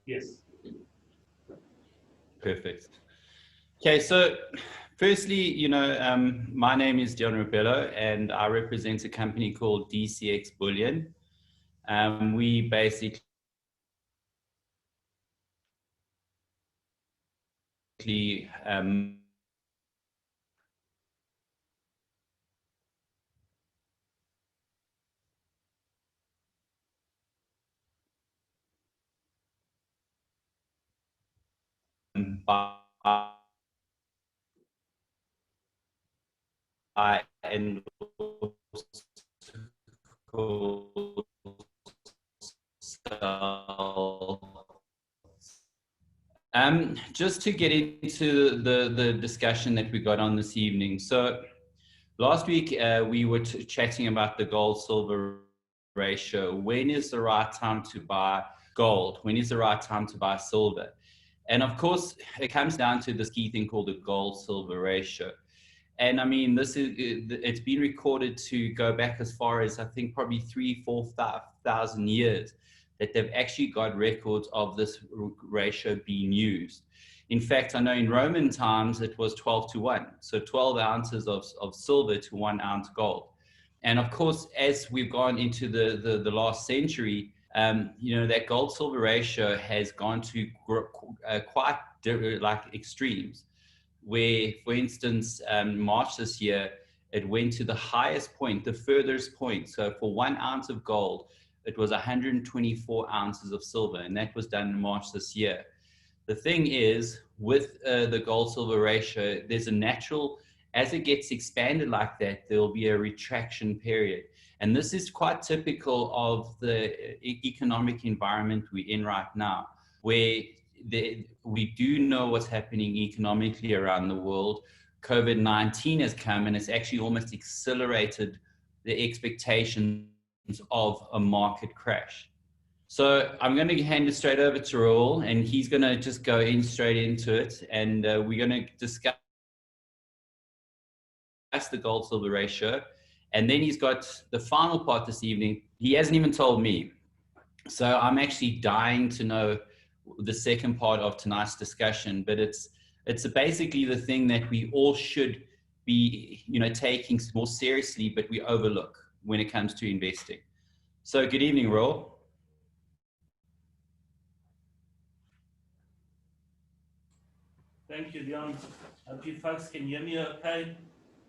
Yes. Perfect. Okay, so firstly, my name is Deon and I represent a company called DCX Bullion. We basically buy and sell. Just to get into the discussion that we got on this evening. So last week we were chatting about the gold-silver ratio. When is the right time to buy gold? When is the right time to buy silver? And of course, it comes down to this key thing called the gold-silver ratio. And I mean, it's been recorded to go back as far as I think probably 3,000-4,000 years that they've actually got records of this ratio being used. In fact, I know in Roman times it was 12 to 1, so 12 ounces of silver to 1 ounce gold. And of course, as we've gone into the last century, that gold silver ratio has gone to quite like extremes where, for instance, March this year, it went to the highest point, the furthest point. So for 1 ounce of gold, it was 124 ounces of silver, and that was done in March this year. The thing is, with the gold silver ratio, there's a natural, as it gets expanded like that, there'll be a retraction period. And this is quite typical of the economic environment we're in right now, where we do know what's happening economically around the world. COVID-19 has come and it's actually almost accelerated the expectations of a market crash. So I'm going to hand it straight over to Reuel, and he's going to just go in straight into it, and we're going to discuss the gold silver ratio. And then he's got the final part this evening. He hasn't even told me. So I'm actually dying to know the second part of tonight's discussion, but it's basically the thing that we all should be, taking more seriously, but we overlook when it comes to investing. So good evening, Reuel. Thank you, Deon. Hope you folks can hear me okay.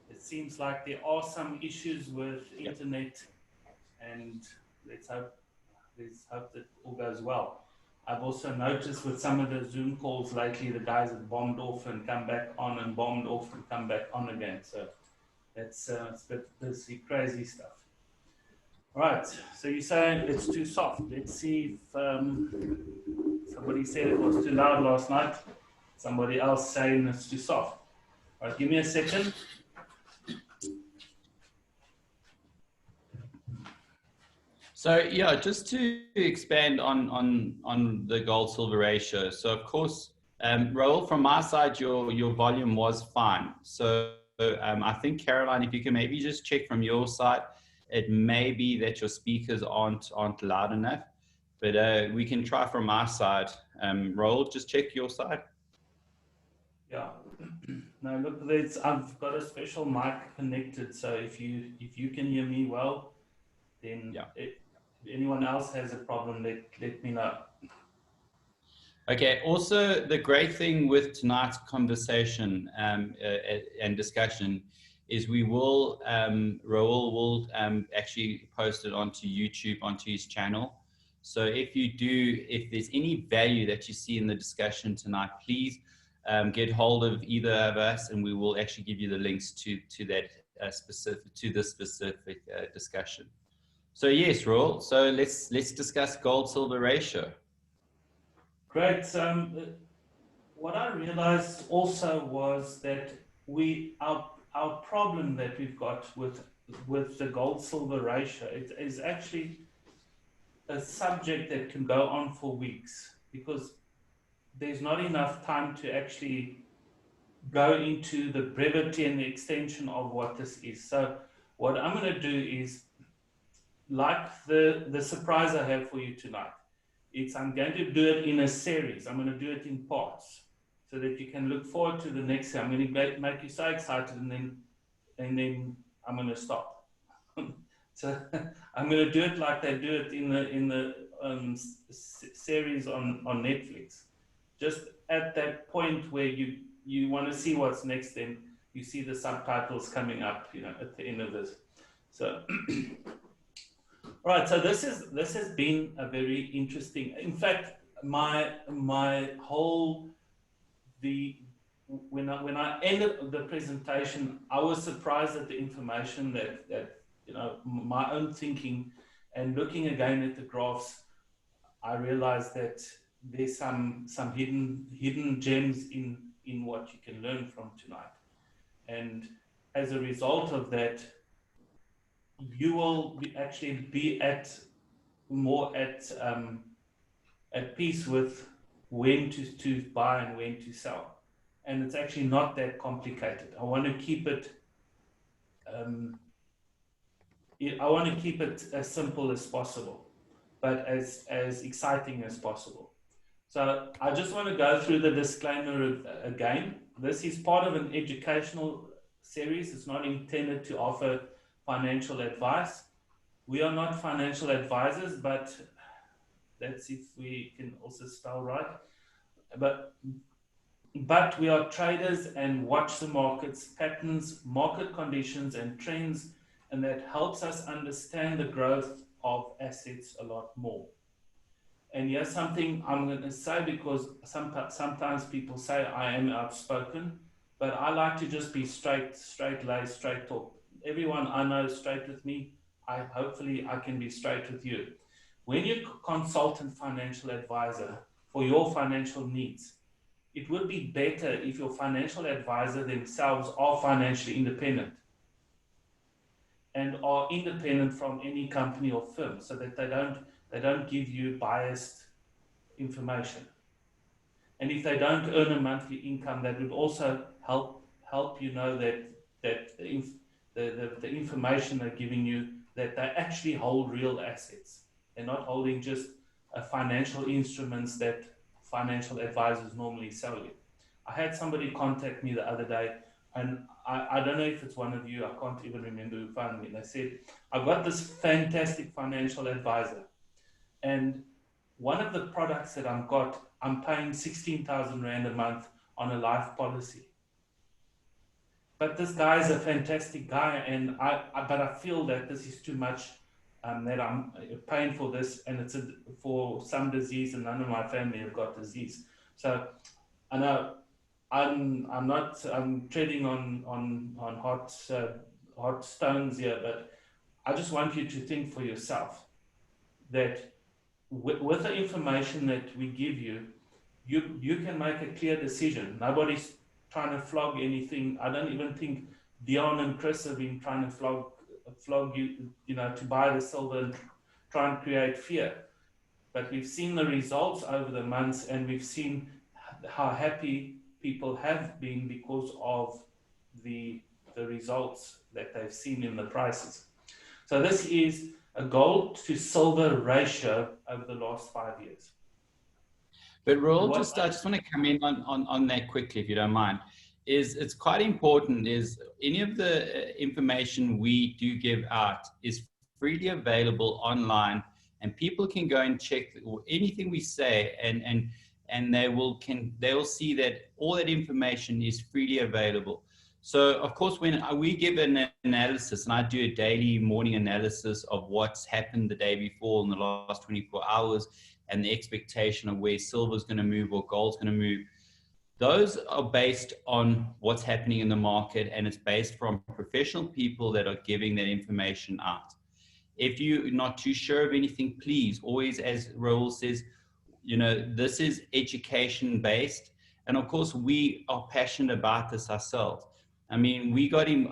It seems like there are some issues with internet, and let's hope that all goes well. I've also noticed with some of the Zoom calls lately, the guys have bombed off and come back on and bombed off and come back on again. So that's it's a bit busy, crazy stuff. All right, so you're saying it's too soft. Let's see if somebody said it was too loud last night. Somebody else saying it's too soft. All right, give me a second. So yeah, just to expand on the gold silver ratio. So of course, Reuel, from my side, your volume was fine. So I think, Caroline, if you can maybe just check from your side, it may be that your speakers aren't loud enough, but we can try from our side. Reuel, just check your side. Yeah. Now look, I've got a special mic connected, so if you can hear me well, then Yeah. if anyone else has a problem, let me know. Okay. Also, the great thing with tonight's conversation and discussion is we will, Reuel will actually post it onto YouTube, onto his channel. So if there's any value that you see in the discussion tonight, please get hold of either of us, and we will actually give you the links to that specific discussion. So yes, Reuel. So let's discuss gold silver ratio. Great. What I realized also was that our problem that we've got with the gold silver ratio, it is actually a subject that can go on for weeks, because there's not enough time to actually go into the brevity and the extension of what this is. So what I'm going to do is, like the surprise I have for you tonight, I'm going to do it in a series. I'm going to do it in parts so that you can look forward to the next. I'm going to make you so excited, and then I'm going to stop. So I'm going to do it like they do it in the series on Netflix. Just at that point where you want to see what's next, then you see the subtitles coming up, at the end of this. So, all right. So this has been a very interesting. In fact, my whole the when I ended the presentation, I was surprised at the information that my own thinking, and looking again at the graphs, I realized that there's some hidden gems in what you can learn from tonight, and as a result of that, you will actually be more at peace with when to buy and when to sell. And it's actually not that complicated. I want to keep it um, as simple as possible, but as exciting as possible. So I just want to go through the disclaimer again. This is part of an educational series. It's not intended to offer financial advice. We are not financial advisors, but that's if we can also spell right. But we are traders and watch the markets, patterns, market conditions, and trends, and that helps us understand the growth of assets a lot more. And here's something I'm going to say, because sometimes people say I am outspoken, but I like to just be straight laced, straight talk. Everyone I know is straight with me. Hopefully I can be straight with you. When you consult a financial advisor for your financial needs, it would be better if your financial advisor themselves are financially independent and are independent from any company or firm, so that they don't give you biased information. And if they don't earn a monthly income, that would also help you know that the information they're giving you, that they actually hold real assets. They're not holding just financial instruments that financial advisors normally sell you. I had somebody contact me the other day, and I don't know if it's one of you. I can't even remember who found me. They said, I've got this fantastic financial advisor, and one of the products that I'm paying 16,000 Rand a month on a life policy. But this guy is a fantastic guy, and but I feel that this is too much, that I'm paying for this, and it's for some disease, and none of my family have got disease. So I know I'm treading on hot stones here, but I just want you to think for yourself that with the information that we give you, you can make a clear decision. Nobody's trying to flog anything. I don't even think Deon and Chris have been trying to flog you, to buy the silver and try and create fear. But we've seen the results over the months, and we've seen how happy people have been because of the results that they've seen in the prices. So this is a gold to silver ratio over the last 5 years. But Reuel, I just want to come in on that quickly, if you don't mind. It's quite important is any of the information we do give out is freely available online, and people can go and check anything we say, and they will see that all that information is freely available. So of course, when we give an analysis, and I do a daily morning analysis of what's happened the day before in the last 24 hours, and the expectation of where silver is going to move or gold's going to move, those are based on what's happening in the market, and it's based from professional people that are giving that information out. If you're not too sure of anything, please always, as Reuel says, this is education based, and of course we are passionate about this ourselves. I mean,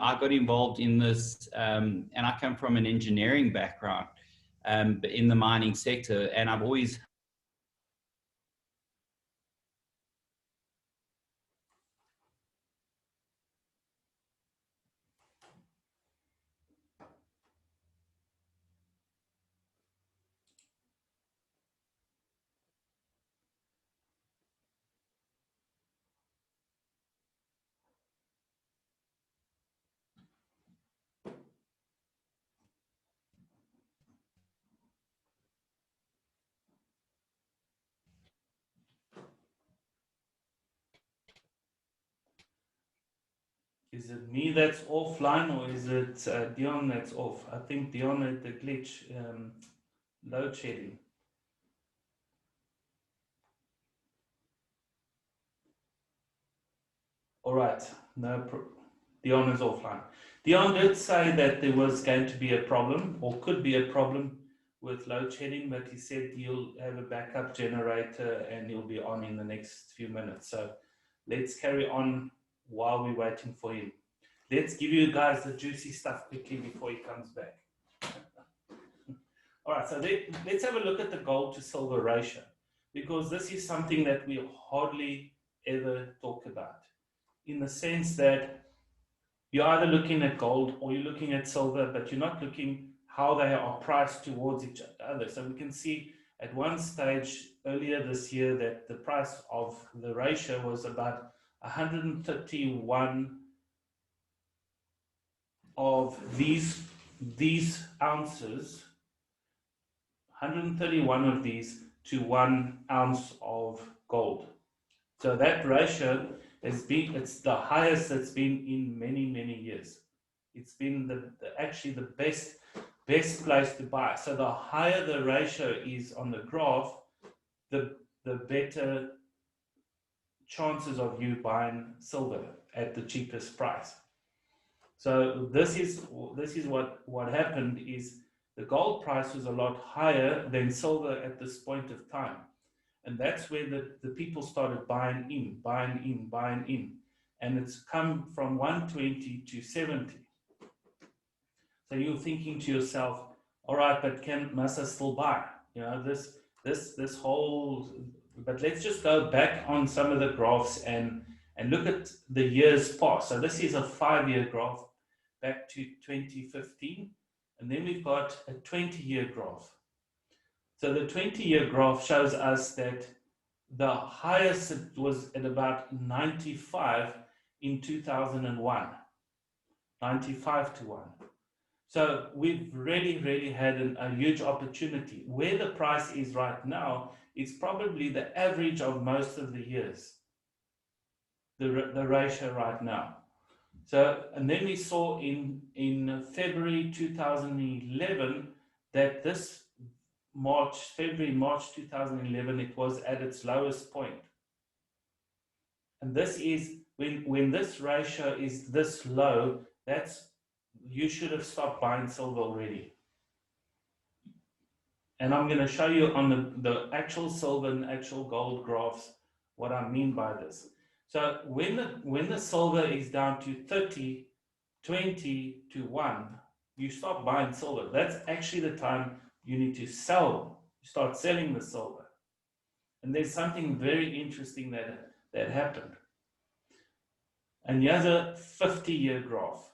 I got involved in this, and I come from an engineering background, in the mining sector, and I've always Is it me that's offline or is it Deon that's off? I think Deon had the glitch, load shedding. All right, Deon is offline. Deon did say that there was going to be a problem or could be a problem with load shedding, but he said he'll have a backup generator and he'll be on in the next few minutes. So let's carry on while we're waiting for him. Let's give you guys the juicy stuff quickly before he comes back. All right, so let's have a look at the gold to silver ratio, because this is something that we hardly ever talk about, in the sense that you're either looking at gold or you're looking at silver, but you're not looking how they are priced towards each other. So we can see at one stage earlier this year that the price of the ratio was about 131 of these ounces, 131 of these to 1 ounce of gold. So that ratio it's the highest it's been in many, many years. It's been actually the best place to buy. So the higher the ratio is on the graph, the better chances of you buying silver at the cheapest price. So this is what happened is the gold price was a lot higher than silver at this point of time. And that's where the people started buying in. And it's come from 120 to 70. So you're thinking to yourself, all right, but must I still buy? You know, this whole, but let's just go back on some of the graphs and look at the years past. So this is a 5-year graph back to 2015. And then we've got a 20-year graph. So the 20-year graph shows us that the highest it was at about 95 in 2001, 95 to 1. So we've really had a huge opportunity. Where the price is right now, it's probably the average of most of the years, the ratio right now. So, and then we saw in February 2011 that this February, March 2011, it was at its lowest point. And this is, when this ratio is this low, you should have stopped buying silver already. And I'm going to show you on the actual silver and actual gold graphs what I mean by this. So when the silver is down to 30, 20 to 1, you stop buying silver. That's actually the time you need to sell. You start selling the silver. And there's something very interesting that happened. And here's a 50-year graph.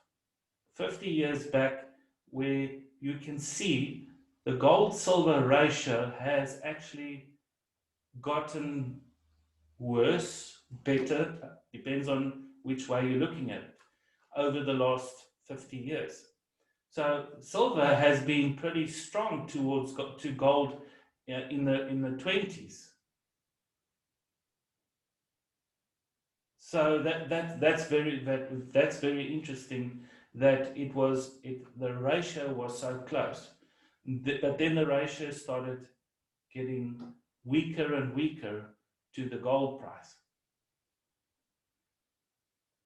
50 years back, where you can see the gold-silver ratio has actually gotten worse, better, depends on which way you're looking at it, over the last 50 years. So silver has been pretty strong to gold in the 20s. So that's very interesting that the ratio was so close, but then the ratio started getting weaker and weaker to the gold price.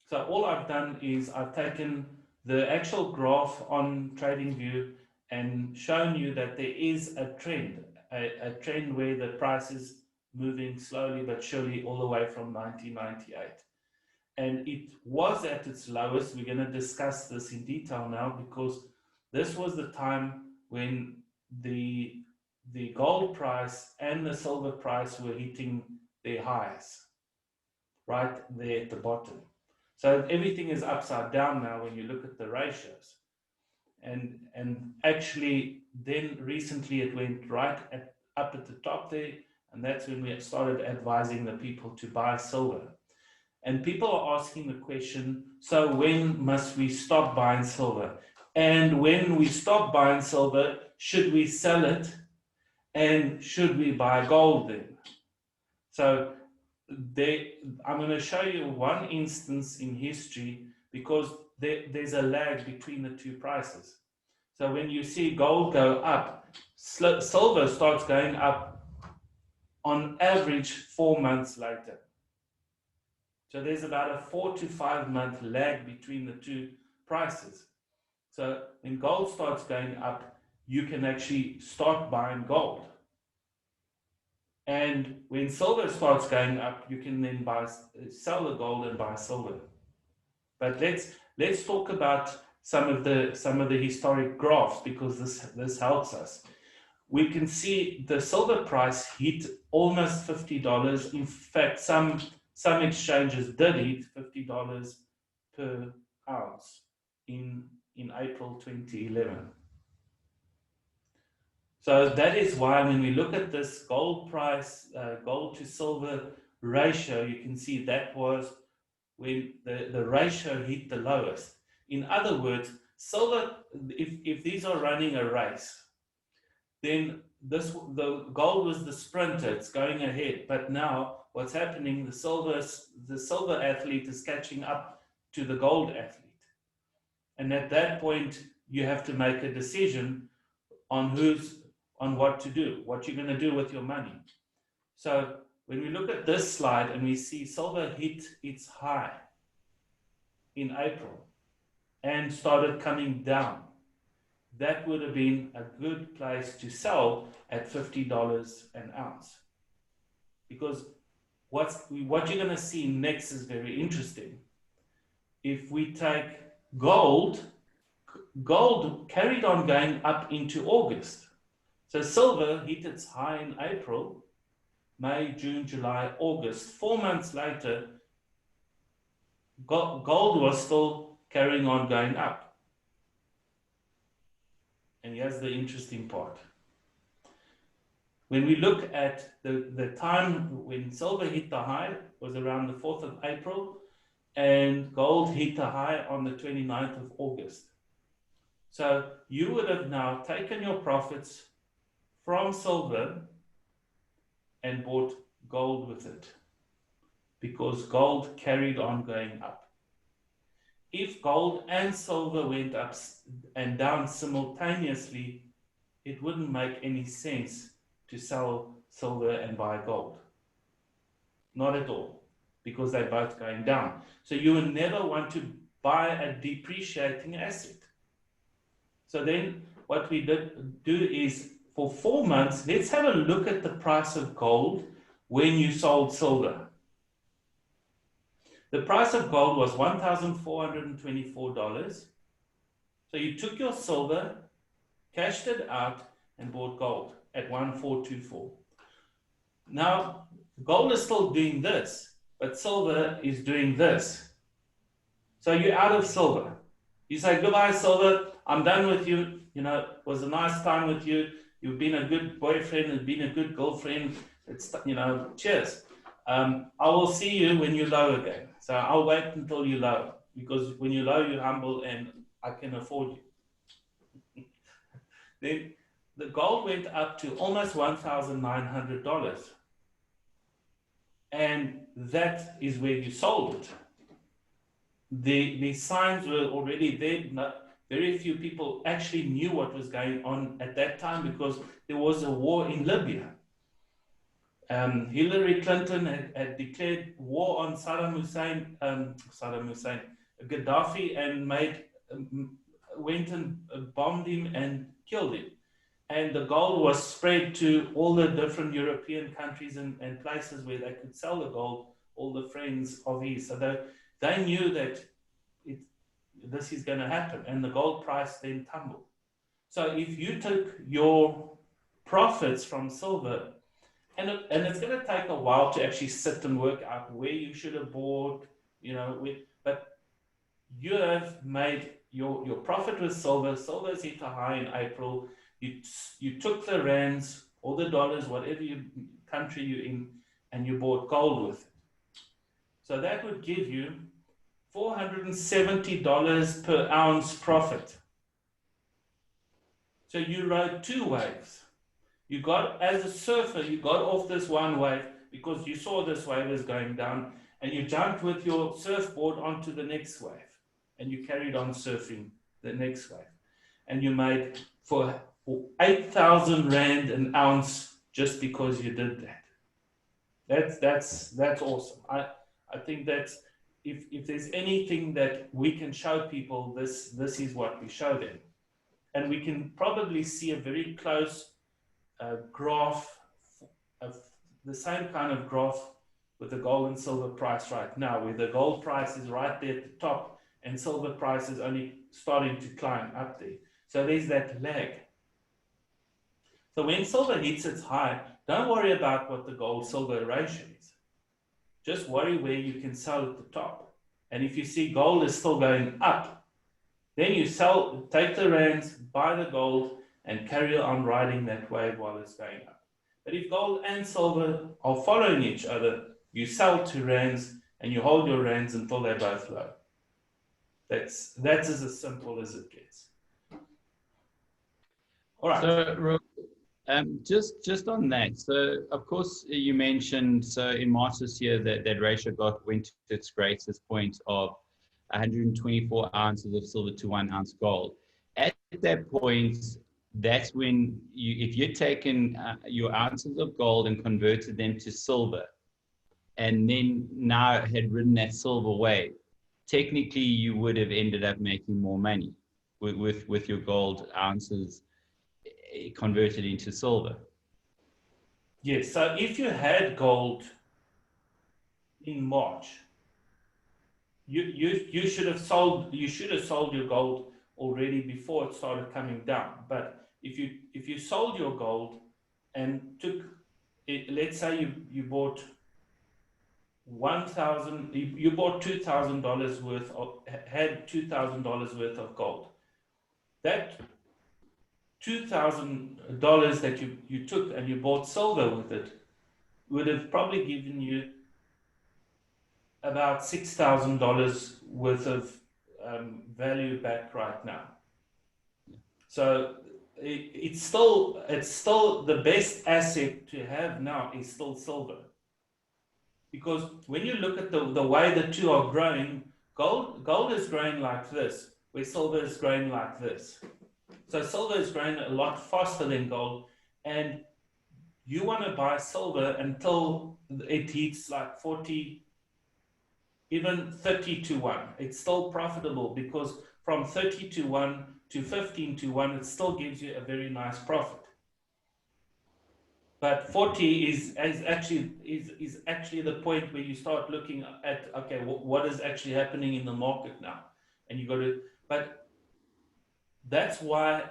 So all I've done is I've taken the actual graph on TradingView and shown you that there is a trend where the price is moving slowly but surely all the way from 1998. And it was at its lowest. We're going to discuss this in detail now, because this was the time when the gold price and the silver price were hitting their highs, right there at the bottom. So everything is upside down now when you look at the ratios. And actually then recently it went up at the top there, and that's when we started advising the people to buy silver. And people are asking the question, so when must we stop buying silver? And when we stop buying silver, should we sell it? And should we buy gold then? So I'm going to show you one instance in history because there's a lag between the two prices. So when you see gold go up, silver starts going up on average 4 months later. So there's about a 4 to 5 month lag between the two prices. So when gold starts going up, you can actually start buying gold. And when silver starts going up, you can then sell the gold and buy silver. But let's talk about some of the historic graphs, because this helps us. We can see the silver price hit almost $50. In fact, some exchanges did hit $50 per ounce in April 2011. So that is why when we look at this gold price, gold to silver ratio, you can see that was when the ratio hit the lowest. In other words, silver, if these are running a race, then the gold was the sprinter, it's going ahead. But now what's happening, the silver athlete is catching up to the gold athlete. And at that point, you have to make a decision on what to do, what you're going to do with your money. So when we look at this slide and we see silver hit its high in April and started coming down, that would have been a good place to sell at $50 an ounce. Because what you're going to see next is very interesting. If we take gold carried on going up into August. So silver hit its high in April, May, June, July, August. 4 months later, gold was still carrying on going up. And here's the interesting part. When we look at the time when silver hit the high, was around the 4th of April, and gold hit the high on the 29th of August. So you would have now taken your profits from silver and bought gold with it, because gold carried on going up. If gold and silver went up and down simultaneously, it wouldn't make any sense to sell silver and buy gold. Not at all, because they're both going down. So you would never want to buy a depreciating asset. So then what we do is, for 4 months, let's have a look at the price of gold when you sold silver. The price of gold was $1,424. So you took your silver, cashed it out, and bought gold at $1,424. Now, gold is still doing this, but silver is doing this. So you're out of silver. You say, goodbye, silver. I'm done with you. You know, it was a nice time with you. You've been a good boyfriend. You've been a good girlfriend. It's, you know, cheers. I will see you when you're low again. So I'll wait until you're low, because when you're low, you're humble and I can afford you. Then the gold went up to almost $1,900. And that is where you sold it. The signs were already there. Very few people actually knew what was going on at that time, because there was a war in Libya. Hillary Clinton had declared war on Gaddafi, and went and bombed him and killed him. And the gold was spread to all the different European countries and places where they could sell the gold, all the friends of his. So they knew that this is going to happen, and the gold price then tumbled. So if you took your profits from silver, and it's going to take a while to actually sit and work out where you should have bought, you know, but you have made your profit with silver. Silver's hit a high in April. You took the rands or the dollars, whatever country you're in, and you bought gold with it. So that would give you $470 per ounce profit. So you rode two waves. You got, as a surfer, you got off this one wave because you saw this wave was going down, and you jumped with your surfboard onto the next wave. and you carried on surfing the next wave. And you made for 8,000 Rand an ounce just because you did that. That's awesome. I think that's, if there's anything that we can show people, this is what we show them. And we can probably see a very close graph of the same kind of graph with the gold and silver price right now, where the gold price is right there at the top and silver price is only starting to climb up there. So there's that lag. So when silver hits its high, don't worry about what the gold-silver ratio is. Just worry where you can sell at the top. And if you see gold is still going up, then you sell, take the rands, buy the gold, and carry on riding that wave while it's going up. But if gold and silver are following each other, you sell to rands and you hold your rands until they're both low. That's as simple as it gets. All right. So, just on that, so of course you mentioned, so in March this year that ratio went to its greatest point of 124 ounces of silver to 1 ounce gold. At that point, that's when if you'd taken your ounces of gold and converted them to silver, and then now had ridden that silver wave, technically you would have ended up making more money with your gold ounces converted into silver. Yes, so if you had gold in March, you should have sold your gold already before it started coming down. But if you sold your gold and took it, let's say you bought you bought $2,000 worth of, had $2,000 worth of gold. That $2,000 that you took and you bought silver with it would have probably given you about $6,000 worth of value back right now. So it's still the best asset to have now is still silver. Because when you look at the way the two are growing, gold is growing like this, where silver is growing like this. So silver is growing a lot faster than gold, and you want to buy silver until it hits like 40, even 30 to 1. It's still profitable because from 30 to 1 to 15 to 1, it still gives you a very nice profit. But 40 is actually the point where you start looking at, okay, what is actually happening in the market now? And you got to, but that's why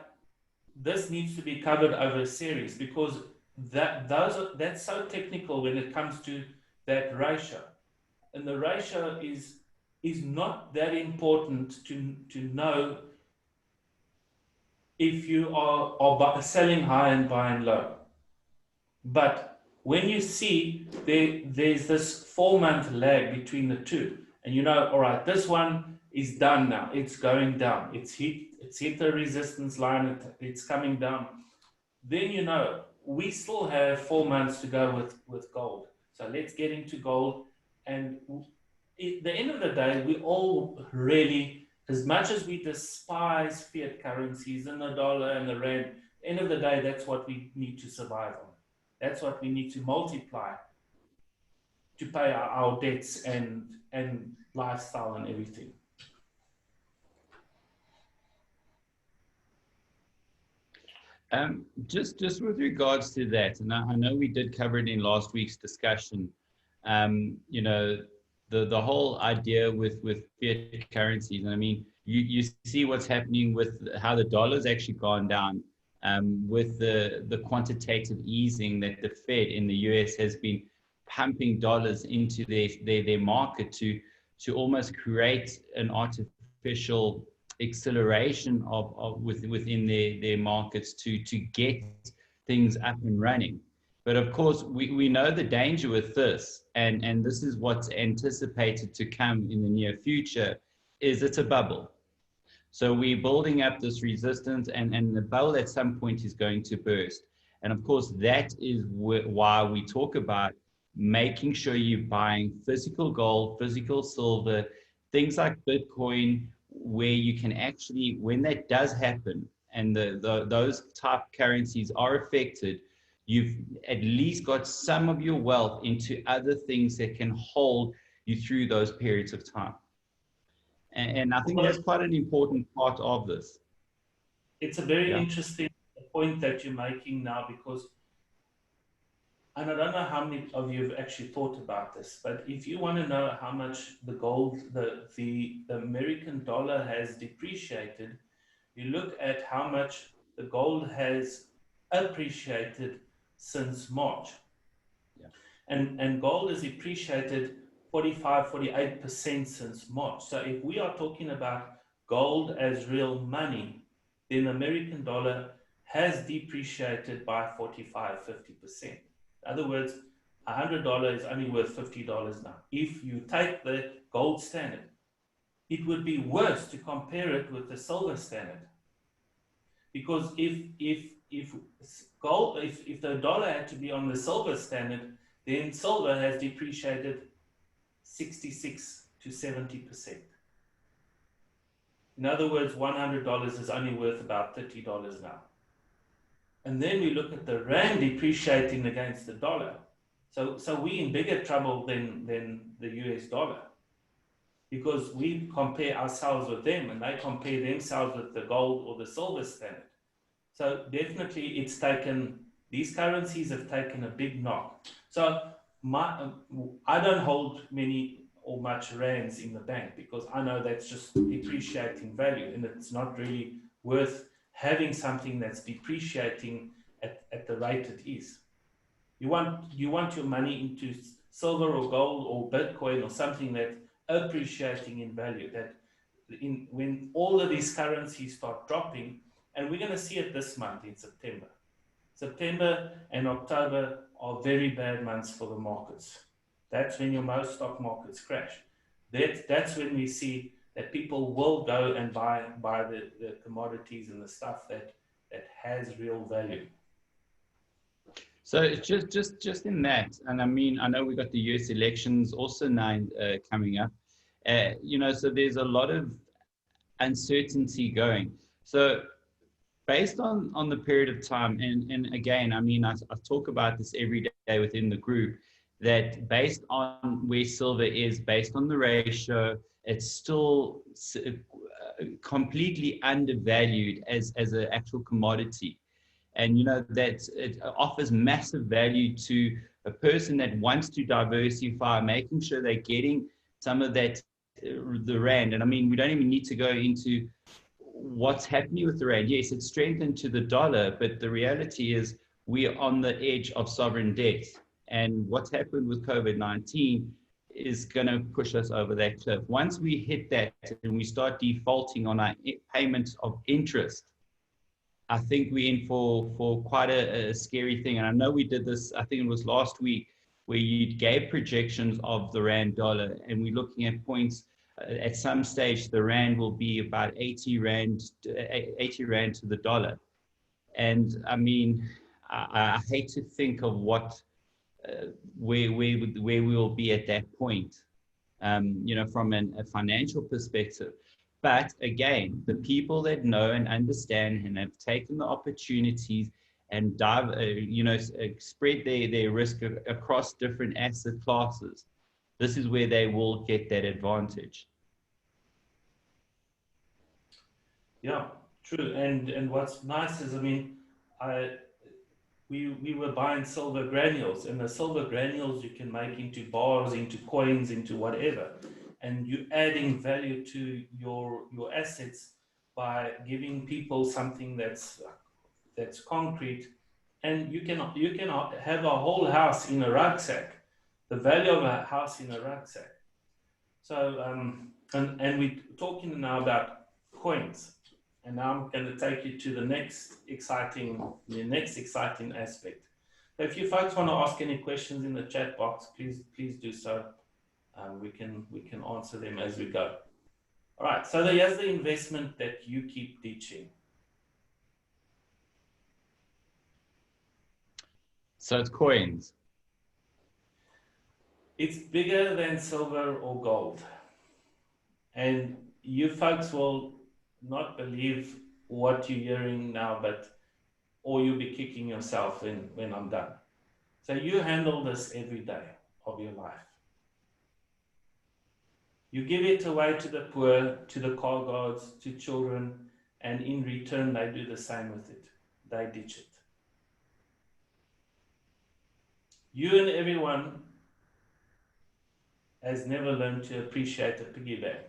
this needs to be covered over a series, because that's so technical when it comes to that ratio. And the ratio is not that important to know if you are selling high and buying low. But when you see there's this 4-month lag between the two, and you know, all right, this one is done now, it's going down, it's hit the resistance line, it's coming down, then you know we still have 4 months to go with gold. So let's get into gold. And at the end of the day, we all really, as much as we despise fiat currencies and the dollar and the rand, at the end of the day, that's what we need to survive on. That's what we need to multiply to pay our debts and lifestyle and everything. Just with regards to that, and I know we did cover it in last week's discussion. You know, the whole idea with fiat currencies, and I mean, you see what's happening with how the dollar's actually gone down. With the quantitative easing that the Fed in the US has been pumping dollars into their market to almost create an artificial acceleration within their markets to get things up and running. But of course, we know the danger with this, and this is what's anticipated to come in the near future, is it's a bubble. So we're building up this resistance, and the bubble at some point is going to burst. And of course, that is why we talk about making sure you're buying physical gold, physical silver, things like Bitcoin, where you can actually, when that does happen, and those type currencies are affected, you've at least got some of your wealth into other things that can hold you through those periods of time. And I think Well, that's quite an important part of this. it's a very Yeah. interesting point that you're making now because, and I don't know how many of you have actually thought about this, but if you want to know how much the gold, the American dollar has depreciated, you look at how much the gold has appreciated since March. Yeah. And gold has appreciated 45, 48% since March. So if we are talking about gold as real money, then the American dollar has depreciated by 45, 50%. In other words, $100 is only worth $50 now. If you take the gold standard, it would be worse to compare it with the silver standard. Because if gold, if the dollar had to be on the silver standard, then silver has depreciated 66 to 70%. In other words, $100 is only worth about $30 now. And then we look at the rand depreciating against the dollar. So we're in bigger trouble than the US dollar because we compare ourselves with them and they compare themselves with the gold or the silver standard. So definitely it's taken, these currencies have taken a big knock. So I don't hold many or much rands in the bank because I know that's just depreciating value and it's not really worth having something that's depreciating at the rate it is. You want your money into silver or gold or Bitcoin or something that's appreciating in value. That when all of these currencies start dropping, and we're going to see it this month in September. September and October are very bad months for the markets. That's when your most stock markets crash. That's when we see that people will go and buy the commodities and the stuff that has real value. So it's just in that, and I mean, I know we got the US elections also now coming up. So there's a lot of uncertainty going. So based on the period of time, and again, I mean, I talk about this every day within the group, that based on where silver is, based on the ratio, it's still completely undervalued as an actual commodity. And that it offers massive value to a person that wants to diversify, making sure they're getting some of that the rand. And I mean, we don't even need to go into what's happening with the rand. Yes, it's strengthened to the dollar, but the reality is we are on the edge of sovereign debt. And what's happened with COVID-19 is going to push us over that cliff. Once we hit that and we start defaulting on our payments of interest, I think we're in for quite a scary thing. And I know we did this, I think it was last week, where you gave projections of the rand dollar, and we're looking at points. At some stage, the rand will be about 80 rand to the dollar. And I mean, I hate to think of what where we will be at that point, from a financial perspective. But again, the people that know and understand and have taken the opportunities and spread their risk across different asset classes, this is where they will get that advantage. Yeah, true. And what's nice is, I mean, we were buying silver granules, and the silver granules you can make into bars, into coins, into whatever, and you're adding value to your assets by giving people something that's concrete, and you can have a whole house in a rucksack, the value of a house in a rucksack. So and we're talking now about coins. And now I'm going to take you to the next exciting aspect. So if you folks want to ask any questions in the chat box, please do so. We can answer them as we go. All right. So here's the investment that you keep teaching. So it's coins. It's bigger than silver or gold. And you folks will not believe what you're hearing now, or you'll be kicking yourself when I'm done. So you handle this every day of your life. You give it away to the poor, to the car guards, to children, and in return, they do the same with it. They ditch it. You and everyone has never learned to appreciate a piggy bank.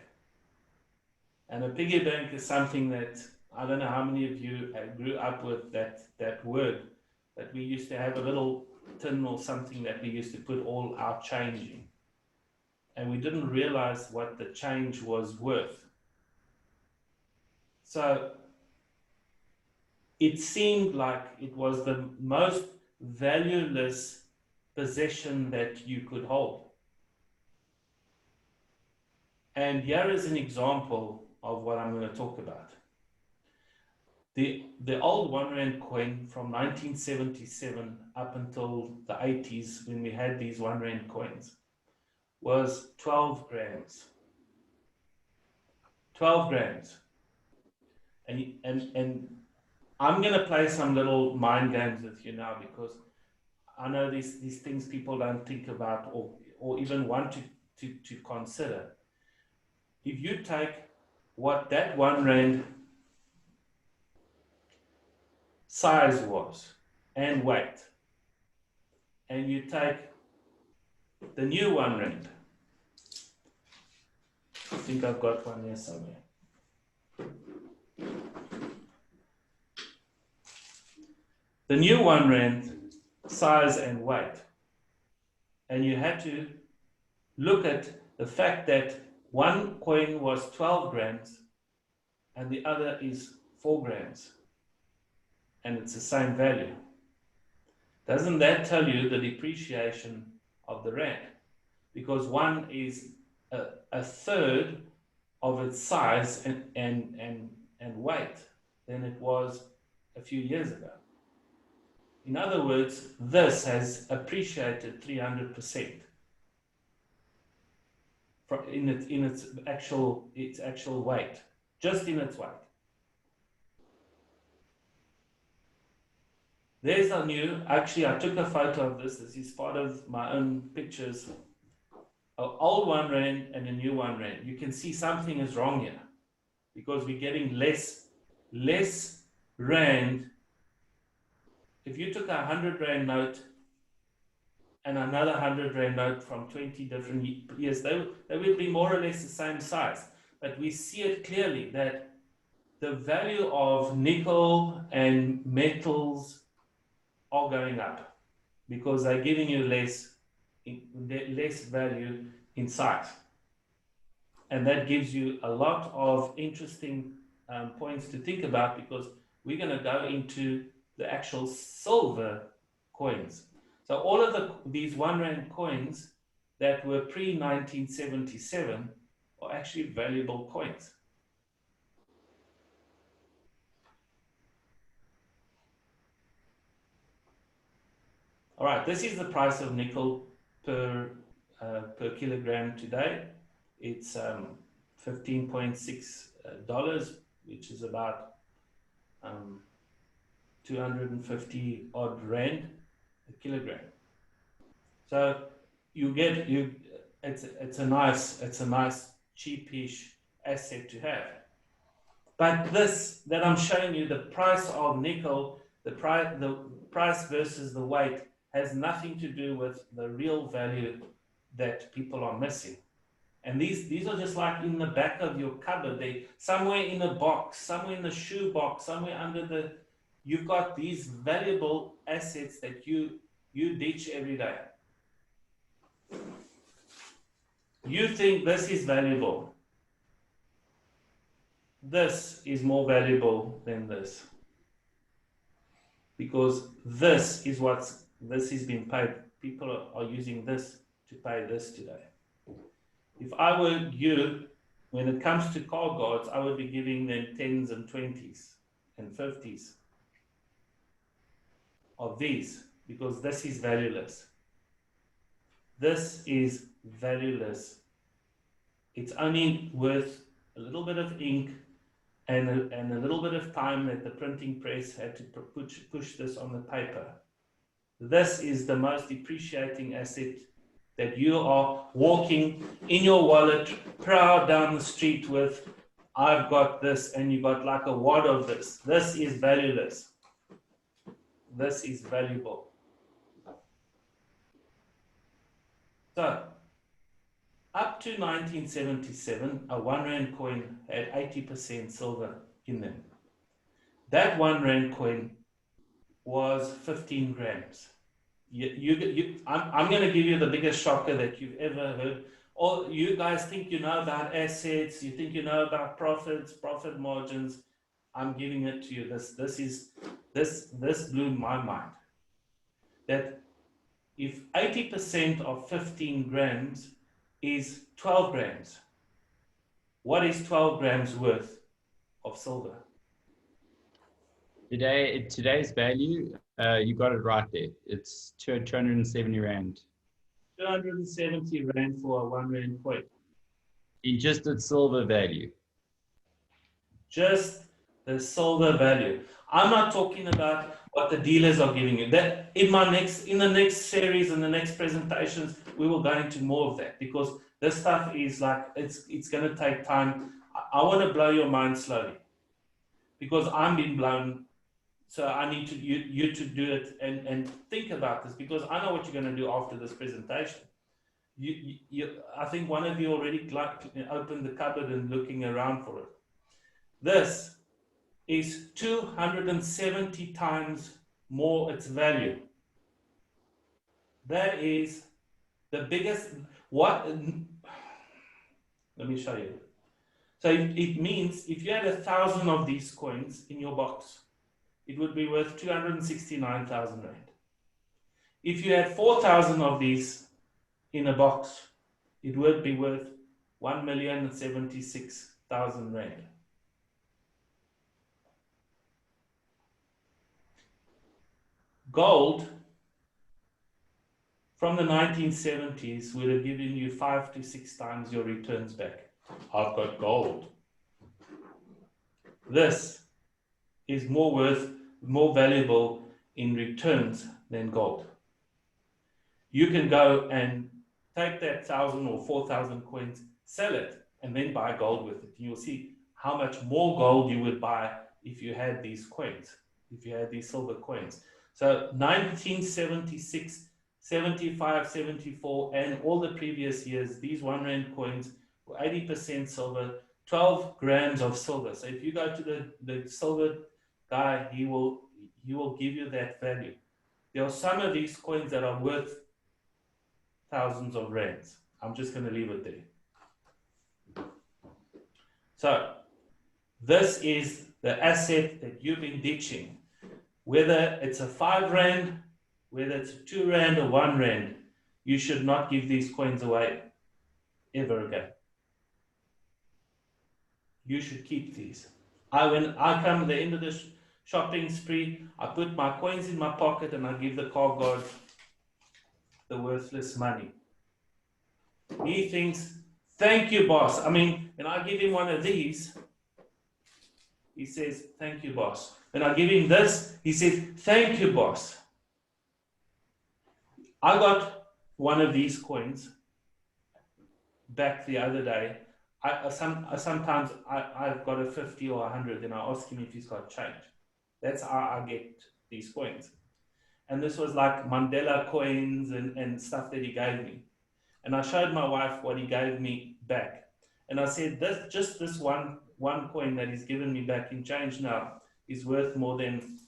And a piggy bank is something that, I don't know how many of you grew up with that word, but we used to have a little tin or something that we used to put all our change in. And we didn't realize what the change was worth. So it seemed like it was the most valueless possession that you could hold. And here is an example of what I'm going to talk about. The old 1 Rand coin from 1977 up until the 80s, when we had these 1 Rand coins, was 12 grams. 12 grams. And I'm going to play some little mind games with you now, because I know these things people don't think about or even want to consider. If you take what that 1 Rand size was and weight, and you take the new 1 Rand, I think I've got one here somewhere. The new 1 Rand size and weight, and you had to look at the fact that one coin was 12 grams and the other is 4 grams, and it's the same value. Doesn't that tell you the depreciation of the rand? Because one is a third of its size and weight than it was a few years ago. In other words, this has appreciated 300% in its actual weight, just in its weight. There's our new, actually I took a photo of this. This is part of my own pictures. An old 1 Rand and a new 1 Rand. You can see something is wrong here, because we're getting less rand. If you took a 100 Rand note and another 100 Rand note from 20 different years, they would be more or less the same size. But we see it clearly that the value of nickel and metals are going up, because they're giving you less value in size. And that gives you a lot of interesting points to think about, because we're going to go into the actual silver coins. So all of these 1 Rand coins that were pre-1977 are actually valuable coins. All right, this is the price of nickel per kilogram today. It's $15.6, which is about 250 odd rand a kilogram. So it's a nice cheapish asset to have. But this that I'm showing you, the price of nickel, the price versus the weight, has nothing to do with the real value that people are missing. And these are just like in the back of your cupboard. They somewhere in a box, somewhere in the shoe box, somewhere under the. You've got these valuable assets that you ditch every day. You think this is valuable. This is more valuable than this, because this is being paid. People are using this to pay this today. If I were you, when it comes to car guards, I would be giving them 10s and 20s and 50s of these, because this is valueless. This is valueless. It's only worth a little bit of ink, and a little bit of time that the printing press had to push this on the paper. This is the most depreciating asset that you are walking in your wallet, proud down the street with. I've got this, and you got like a wad of this. This is valueless. This is valuable. So, up to 1977, a 1 Rand coin had 80% silver in them. That 1 Rand coin was 15 grams. I'm going to give you the biggest shocker that you've ever heard. All you guys think you know about assets, you think you know about profits, profit margins. I'm giving it to you. This blew my mind. That if 80% of 15 grams is 12 grams, what is 12 grams worth of silver? Today's value, you got it right there. It's 270 Rand. 270 Rand for a 1 Rand coin. In just its silver value. Just the silver value. I'm not talking about what the dealers are giving you. That in the next series and the next presentations, we will go into more of that, because this stuff is like it's going to take time. I want to blow your mind slowly, because I'm being blown. So I need you to do it and think about this, because I know what you're going to do after this presentation. I think one of you already opened the cupboard and looking around for it. This is 270 times more its value. That is the biggest. What? Let me show you. So it means if you had 1,000 of these coins in your box, it would be worth 269,000 Rand. If you had 4,000 of these in a box, it would be worth 1,076,000 Rand. Gold from the 1970s would have given you 5 to 6 times your returns back. I've got gold. This is more valuable in returns than gold. You can go and take that 1,000 or 4,000 coins, sell it, and then buy gold with it. You'll see how much more gold you would buy if you had these coins, if you had these silver coins. So 1976, 75, 74, and all the previous years, these 1 Rand coins were 80% silver, 12 grams of silver. So if you go to the silver guy, he will give you that value. There are some of these coins that are worth thousands of rands. I'm just going to leave it there. So this is the asset that you've been ditching. Whether it's a 5 Rand, whether it's a 2 Rand or 1 Rand, you should not give these coins away ever again. You should keep these. When I come at the end of the shopping spree, I put my coins in my pocket and I give the car guard the worthless money. He thinks, thank you, boss. I mean, when I give him one of these, he says, thank you, boss. When I give him this, he says, thank you, boss. I got one of these coins back the other day. Sometimes I've got a 50 or 100, and I ask him if he's got change. That's how I get these coins. And this was like Mandela coins and stuff that he gave me. And I showed my wife what he gave me back. And I said, this one coin that he's given me back in change now is worth more than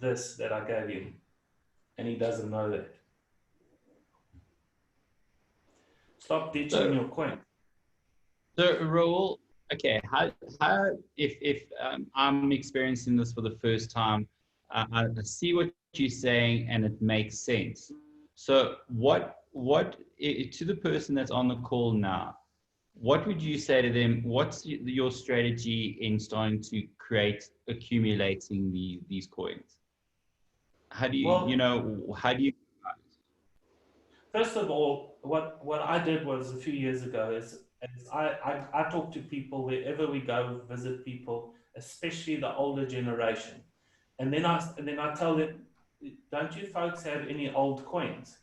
this that I gave him. And he doesn't know that. Stop ditching your coin. So, Reuel, okay, how if I'm experiencing this for the first time, I see what you're saying and it makes sense. So what to the person that's on the call now, what would you say to them? What's your strategy in starting to accumulating these coins? How do you, how do you? First of all, what I did was a few years ago is As I talk to people wherever we go, visit people, especially the older generation. And then I tell them, don't you folks have any old coins?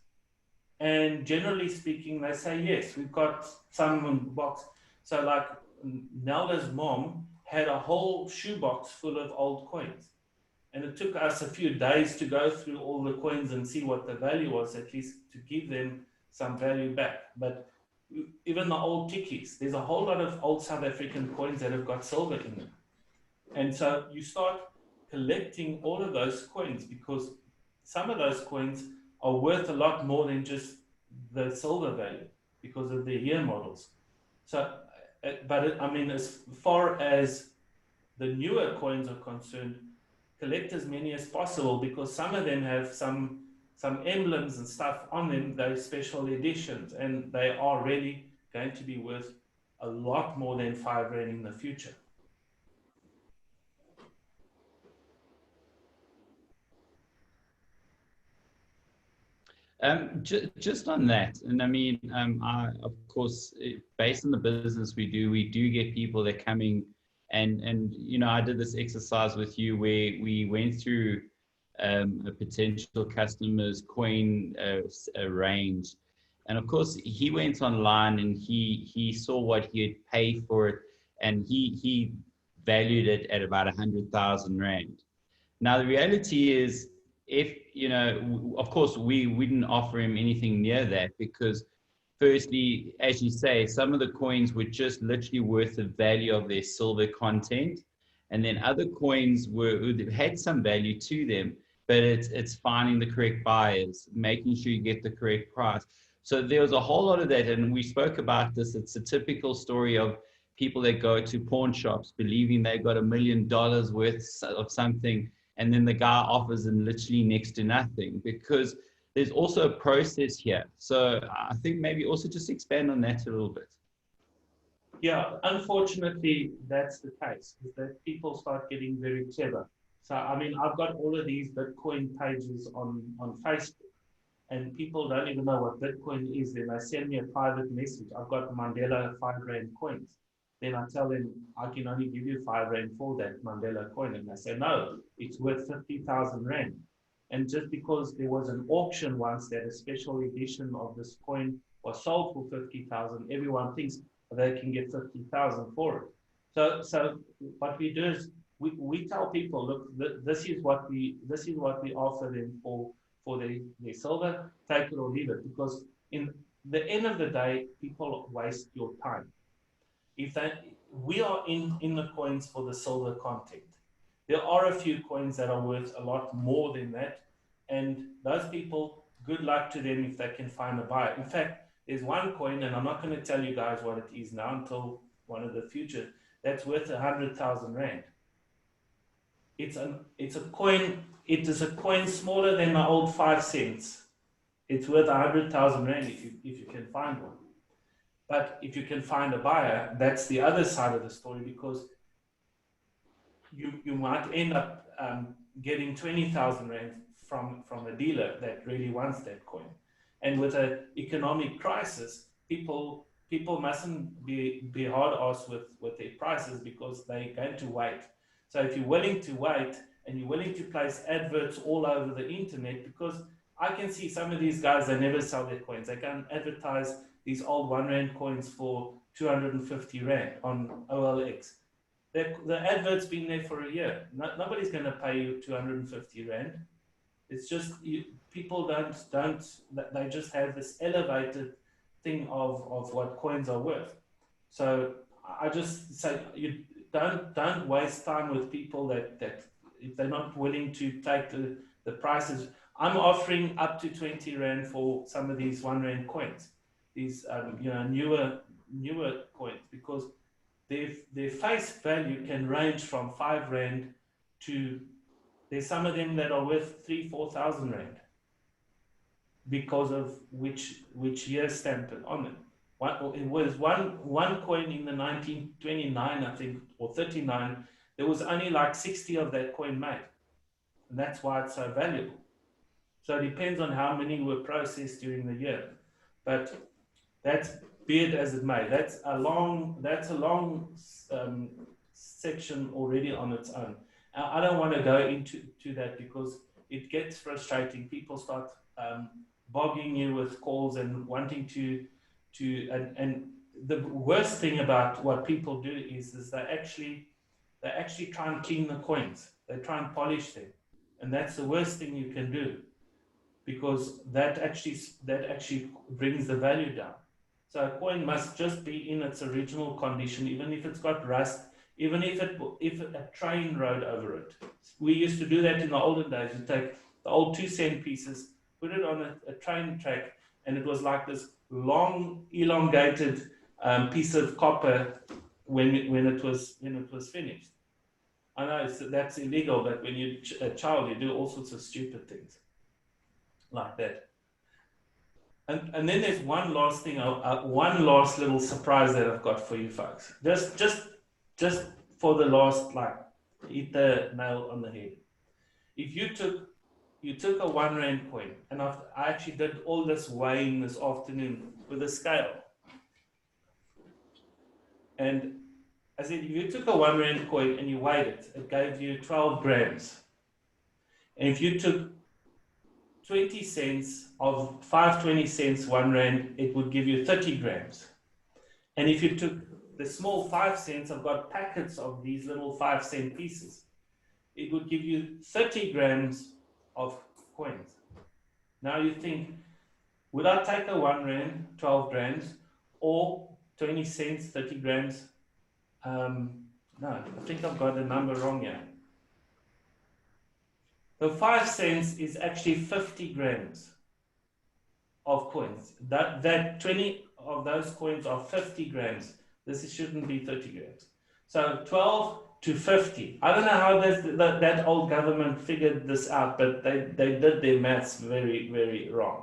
And generally speaking, they say, yes, we've got some in the box. So, like, Nelda's mom had a whole shoebox full of old coins. And it took us a few days to go through all the coins and see what the value was, at least to give them some value back. But even the old tikkies, there's a whole lot of old South African coins that have got silver in them. And so you start collecting all of those coins because some of those coins are worth a lot more than just the silver value because of their year models. So, I mean, as far as the newer coins are concerned, collect as many as possible because some of them have some emblems and stuff on them, those special editions, and they are really going to be worth a lot more than 5 rand in the future. Just on that, and I mean, of course, based on the business we do get people that coming, and you know, I did this exercise with you where we went through a potential customer's coin range, and of course, he went online and he saw what he had paid for it, and he valued it at about 100,000 rand. Now, the reality is, if, you know, of course, we didn't offer him anything near that because, firstly, as you say, some of the coins were just literally worth the value of their silver content. And then other coins had some value to them, but it's finding the correct buyers, making sure you get the correct price. So there was a whole lot of that. And we spoke about this. It's a typical story of people that go to pawn shops believing they've got $1 million worth of something, and then the guy offers them literally next to nothing because there's also a process here. So I think maybe also just expand on that a little bit. Yeah, unfortunately, that's the case, is that people start getting very clever. So, I mean, I've got all of these Bitcoin pages on Facebook, and people don't even know what Bitcoin is. Then they send me a private message. I've got Mandela 5 rand coins. Then I tell them I can only give you 5 rand for that Mandela coin. And they say, no, it's worth 50,000 rand. And just because there was an auction once that a special edition of this coin was sold for 50,000, everyone thinks they can get 50,000 for it. So what we do is we tell people, look, this is what we offer them for their silver, take it or leave it. Because in the end of the day, people waste your time. If that we are in the coins for the silver content. There are a few coins that are worth a lot more than that, and those people, good luck to them if they can find a buyer. In fact, there's one coin, and I'm not going to tell you guys what it is now until one of the future, that's worth 100,000 rand. It's a coin. It is a coin smaller than my old 5 cents. It's worth 100,000 rand if you can find one. But if you can find a buyer, that's the other side of the story, because you might end up getting 20,000 rand from a dealer that really wants that coin. And with an economic crisis, people mustn't be hard ass with their prices because they're going to wait. So if you're willing to wait and you're willing to place adverts all over the internet, because I can see some of these guys, they never sell their coins. They can advertise these old 1 rand coins for 250 rand on OLX. The advert's been there for a year. Nobody's going to pay you 250 rand. It's just people don't. They just have this elevated thing of what coins are worth. So I just say you don't waste time with people that if they're not willing to take the prices. I'm offering up to 20 rand for some of these 1 rand coins, these newer coins, because their face value can range from 5 rand to, there's some of them that are worth 3,000-4,000 rand because of which year stamp on them. It was one coin in the 1929, I think, or 39. There was only like 60 of that coin made, and that's why it's so valuable. So it depends on how many were processed during the year, but that's be it as it may. That's a long section already on its own. I don't want to go into that because it gets frustrating. People start bogging you with calls and wanting and the worst thing about what people do is they actually try and clean the coins. They try and polish them, and that's the worst thing you can do because that actually brings the value down. So a coin must just be in its original condition, even if it's got rust, even if a train rode over it. We used to do that in the olden days. You take the old 2 cent pieces, put it on a train track, and it was like this long, elongated piece of copper when it was finished. I know that's illegal, but when you're a child, you do all sorts of stupid things like that. And then there's one last thing, one last little surprise that I've got for you folks. Just for the last, like, hit the nail on the head. If you took a 1 Rand coin, and I actually did all this weighing this afternoon with a scale, and I said if you took a 1 Rand coin and you weighed it, it gave you 12 grams. And if you took 20 cents of 5 cents 1 Rand, it would give you 30 grams. And if you took the small 5 cents, I've got packets of these little 5 cent pieces, it would give you 30 grams of coins. Now you think, would I take a 1 Rand, 12 grams, or 20 cents, 30 grams? No, I think I've got the number wrong here. The 5 cents is actually 50 grams of coins. That 20 of those coins are 50 grams. This shouldn't be 30 grams. So 12 to 50. I don't know how that old government figured this out, but they did their maths very, very wrong.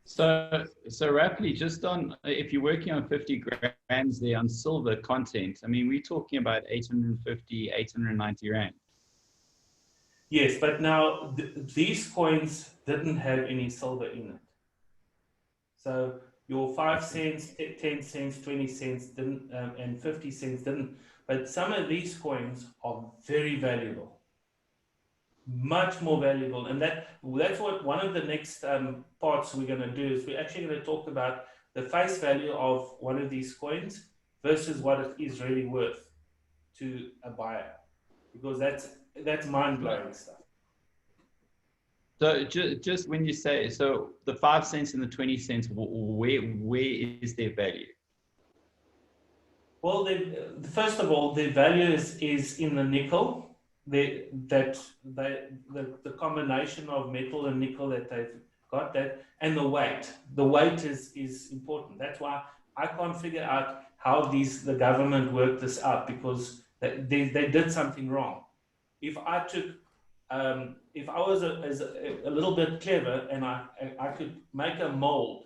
So roughly, just on, if you're working on 50 grams there on silver content, I mean, we're talking about 850, 890 Rand. Yes, but now these coins didn't have any silver in it. So your 5 cents, 10 cents, 20 cents didn't, and 50 cents didn't. But some of these coins are very valuable, much more valuable. And that's what one of the next parts we're going to do is we're actually going to talk about the face value of one of these coins versus what it is really worth to a buyer, because that's mind-blowing stuff. So just when you say, so the 5 cents and the 20 cents, where is their value? Well, first of all, the value is in the nickel. The combination of metal and nickel that they've got, that, and the weight. The weight is important. That's why I can't figure out how the government worked this out, because they did something wrong. If I took if I was a little bit clever and I could make a mold,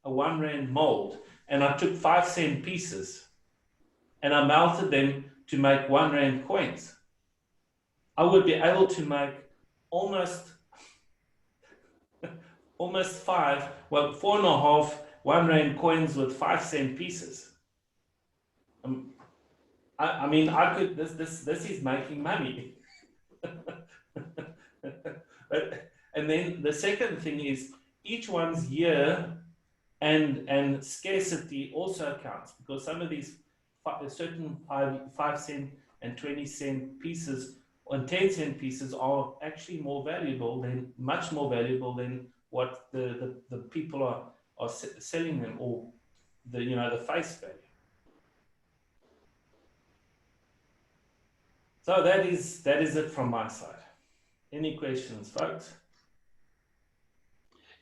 a 1 Rand mold, and I took 5 cent pieces and I melted them to make 1 Rand coins, I would be able to make almost 4.5, 1 Rand coins with 5 cent pieces. I mean, I could. This is making money. And then the second thing is each one's year and scarcity also counts, because some of these certain 5 cent and 20 cent pieces and 10 cent pieces are actually much more valuable than what the people are selling them, or the face value. So that is it from my side. Any questions, folks?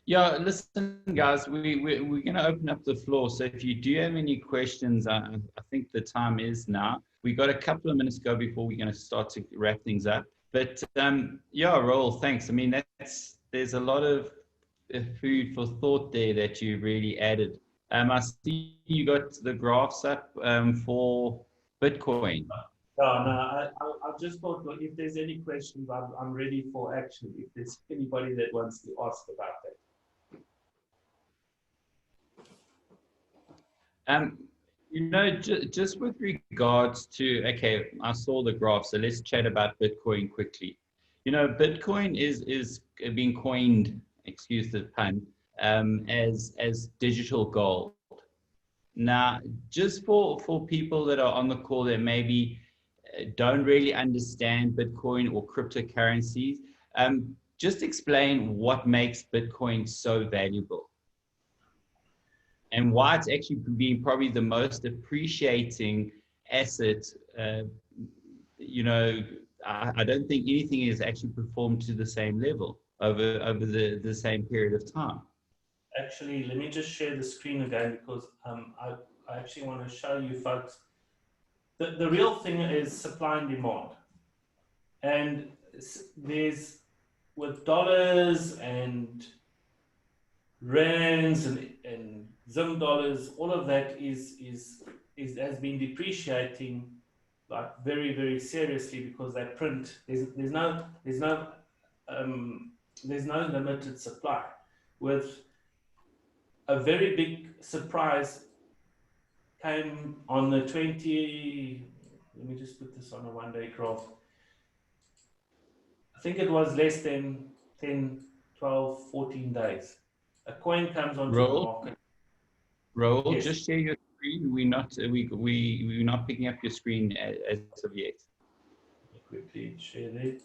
Yeah, listen, guys, we're going to open up the floor. So if you do have any questions, I think the time is now. We got a couple of minutes to go before we're going to start to wrap things up. But yeah, Reuels, thanks. I mean, there's a lot of food for thought there that you really added. I see you got the graphs up for Bitcoin. No, I just thought, if there's any questions, I'm ready for action. If there's anybody that wants to ask about that. Um, just with regards to, okay, I saw the graph, so let's chat about Bitcoin quickly. Bitcoin is being coined, excuse the pun, as digital gold. Now, just for people that are on the call that maybe don't really understand Bitcoin or cryptocurrencies, just explain what makes Bitcoin so valuable and why it's actually being probably the most appreciating asset. Uh, I don't think anything has actually performed to the same level over the same period of time. Actually, let me just share the screen again because I actually want to show you folks. The real thing is supply and demand. And there's, with dollars and rands and Zim dollars, all of that is has been depreciating like very, very seriously because they print. Um, there's no limited supply. With a very big surprise came on the 20. Let me just put this on a 1 day graph. I think it was less than 10, 12, 14 days. A coin comes onto the Roll, market. roll. Yes, Just share your screen. We're not picking up your screen as of yet. let me quickly share there.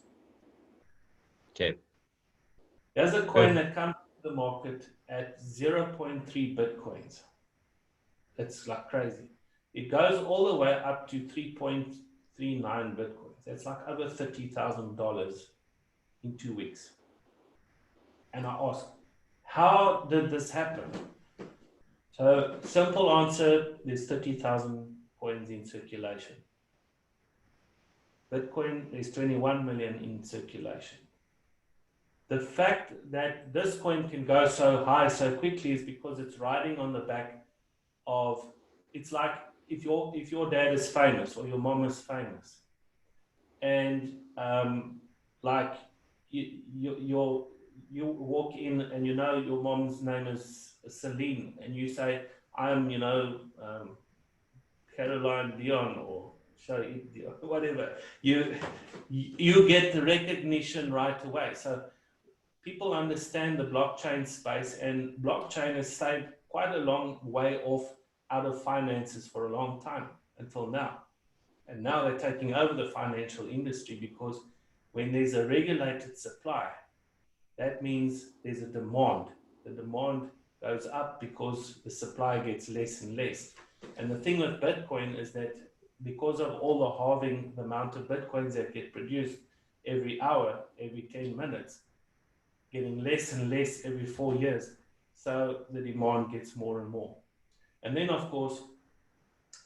Okay, There's a coin perfect. that comes to the market at 0.3 bitcoins. It's like crazy. It goes all the way up to 3.39 bitcoins. That's like over $30,000 in 2 weeks. And I ask, how did this happen? So, simple answer, there's 30,000 coins in circulation. Bitcoin, there's 21 million in circulation. The fact that this coin can go so high so quickly is because it's riding on the back of, it's like if your dad is famous or your mom is famous, and like you walk in and your mom's name is Celine, and you say, I'm Caroline Deon or Shari Deon, whatever, you get the recognition right away. So people understand the blockchain space, and blockchain has stayed quite a long way off out of finances for a long time until now. And now they're taking over the financial industry because when there's a regulated supply, that means there's a demand. The demand goes up because the supply gets less and less. And the thing with Bitcoin is that because of all the halving, the amount of Bitcoins that get produced every hour, every 10 minutes, getting less and less every 4 years. So the demand gets more and more. And then, of course,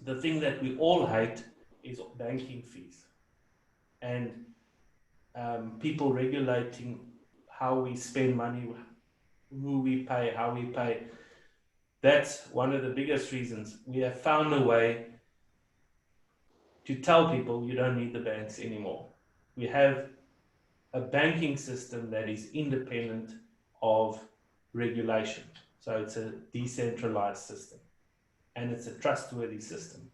the thing that we all hate is banking fees and people regulating how we spend money, who we pay, how we pay. That's one of the biggest reasons. We have found a way to tell people you don't need the banks anymore. We have a banking system that is independent of regulation. So it's a decentralized system and it's a trustworthy system.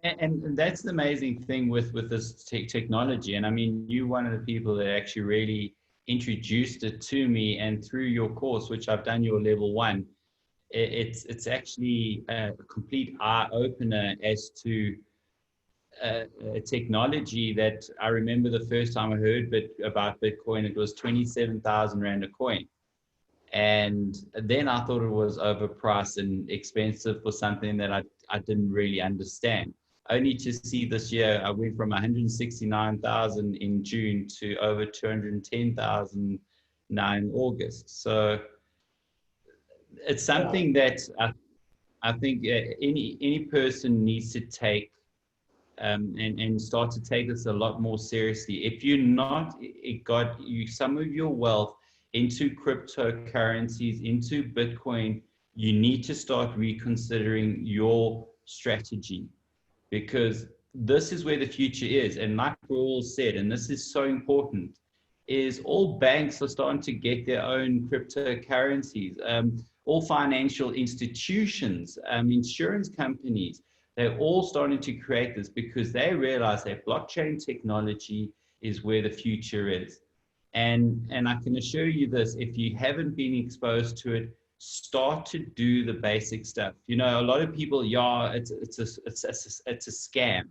And that's the amazing thing with this technology. And I mean, you're one of the people that actually really introduced it to me, and through your course, which I've done your level 1, it's actually a complete eye opener as to a technology that I remember the first time I heard about Bitcoin, it was 27,000 Rand a coin. And then I thought it was overpriced and expensive for something that I didn't really understand. Only to see this year, I went from 169,000 in June to over 210,000 now in August. So it's Yeah. something that I think any person needs to take and start to take this a lot more seriously. If you're not got you some of your wealth into cryptocurrencies, into Bitcoin, you need to start reconsidering your strategy, because this is where the future is. And like Reuels said, and this is so important, is all banks are starting to get their own cryptocurrencies. All financial institutions, insurance companies, they're all starting to create this because they realize that blockchain technology is where the future is. And I can assure you this, if you haven't been exposed to it, start to do the basic stuff. You know, a lot of people, yeah, it's a scam.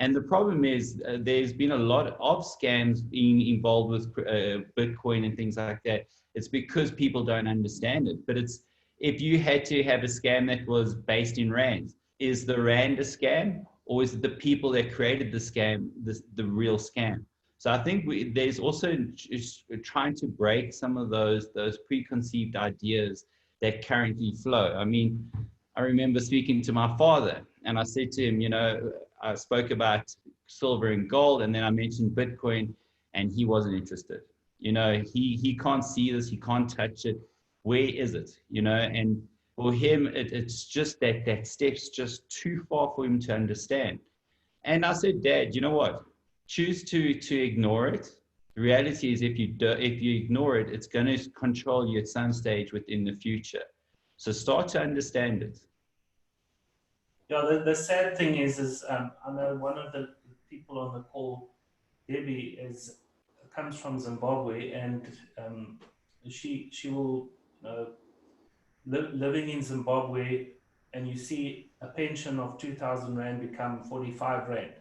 And the problem is there's been a lot of scams being involved with Bitcoin and things like that. It's because people don't understand it. But it's, if you had to have a scam that was based in rands, is the rand a scam, or is it the people that created the scam the real scam? So I think there's also trying to break some of those preconceived ideas that currently flow. I mean, I remember speaking to my father, and I said to him, you know, I spoke about silver and gold, and then I mentioned Bitcoin, and he wasn't interested. You know, he can't see this, he can't touch it. Where is it? You know, and for him, it's just that step's just too far for him to understand. And I said, Dad, you know what? Choose to ignore it. The reality is, if you ignore it, it's going to control you at some stage within the future. So start to understand it. Yeah, the sad thing is I know one of the people on the call, Debbie, comes from Zimbabwe, and she will living in Zimbabwe, and you see a pension of 2,000 rand become 45 rand,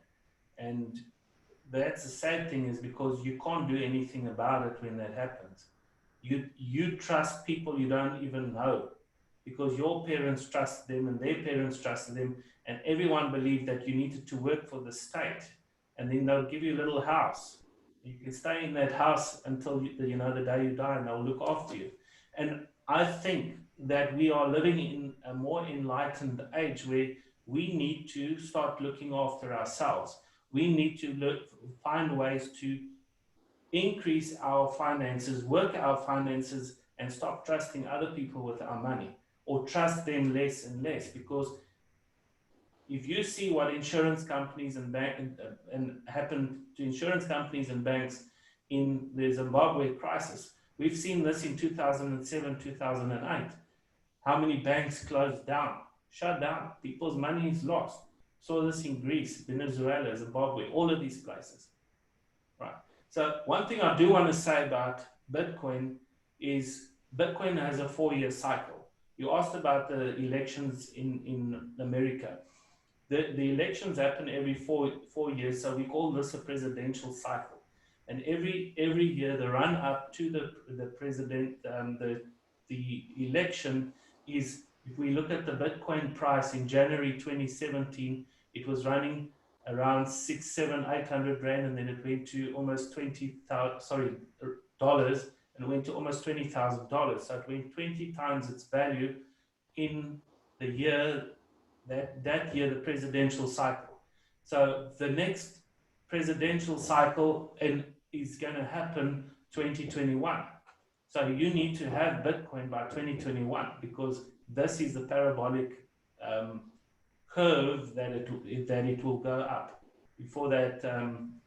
and that's the sad thing, is because you can't do anything about it when that happens. You trust people you don't even know, because your parents trust them and their parents trusted them, and everyone believed that you needed to work for the state, and then they'll give you a little house. You can stay in that house until the day you die, and they'll look after you. And I think that we are living in a more enlightened age where we need to start looking after ourselves. We need to find ways to increase our finances, work our finances, and stop trusting other people with our money, or trust them less and less. Because if you see what insurance companies and happened to insurance companies and banks in the Zimbabwe crisis, we've seen this in 2007, 2008. How many banks closed down, shut down, people's money is lost. Saw this in Greece, Venezuela, Zimbabwe, all of these places. Right. So one thing I do want to say about Bitcoin is Bitcoin has a 4-year cycle. You asked about the elections in America. The elections happen every four years, so we call this a presidential cycle. And every year, the run up to the president, the election is, if we look at the Bitcoin price in January 2017, it was running around 600, 700, 800 rand, and then it went to almost dollars, and it went to almost $20,000. So it went 20 times its value in the year that year, the presidential cycle. So the next presidential cycle is going to happen 2021. So you need to have Bitcoin by 2021, because this is the parabolic curve that it will go up before that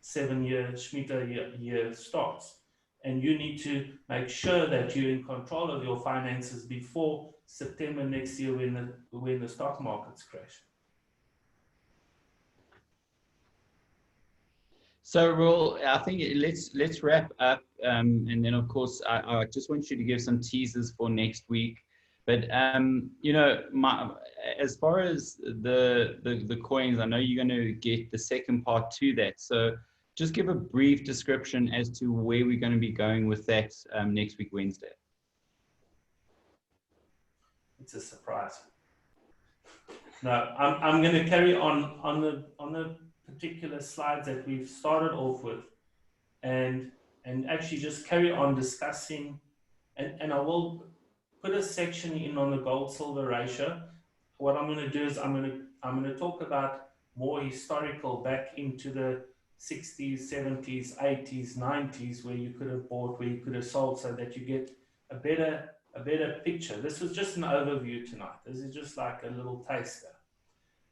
7-year Shemitah year starts. And you need to make sure that you're in control of your finances before September next year, when the stock markets crash. So, Reuel, I think let's wrap up, and then of course I just want you to give some teasers for next week. But you know, as far as the coins, I know you're going to get the second part to that. So just give a brief description as to where we're going to be going with that next week, Wednesday. It's a surprise. No, I'm going to carry on the particular slides that we've started off with, and actually just carry on discussing, and I will put a section in on the gold silver ratio. What I'm going to do is I'm going to talk about more historical, back into the 60s, 70s, 80s, 90s, where you could have bought, where you could have sold, so that you get a better picture. This was just an overview tonight. This is just like a little taster.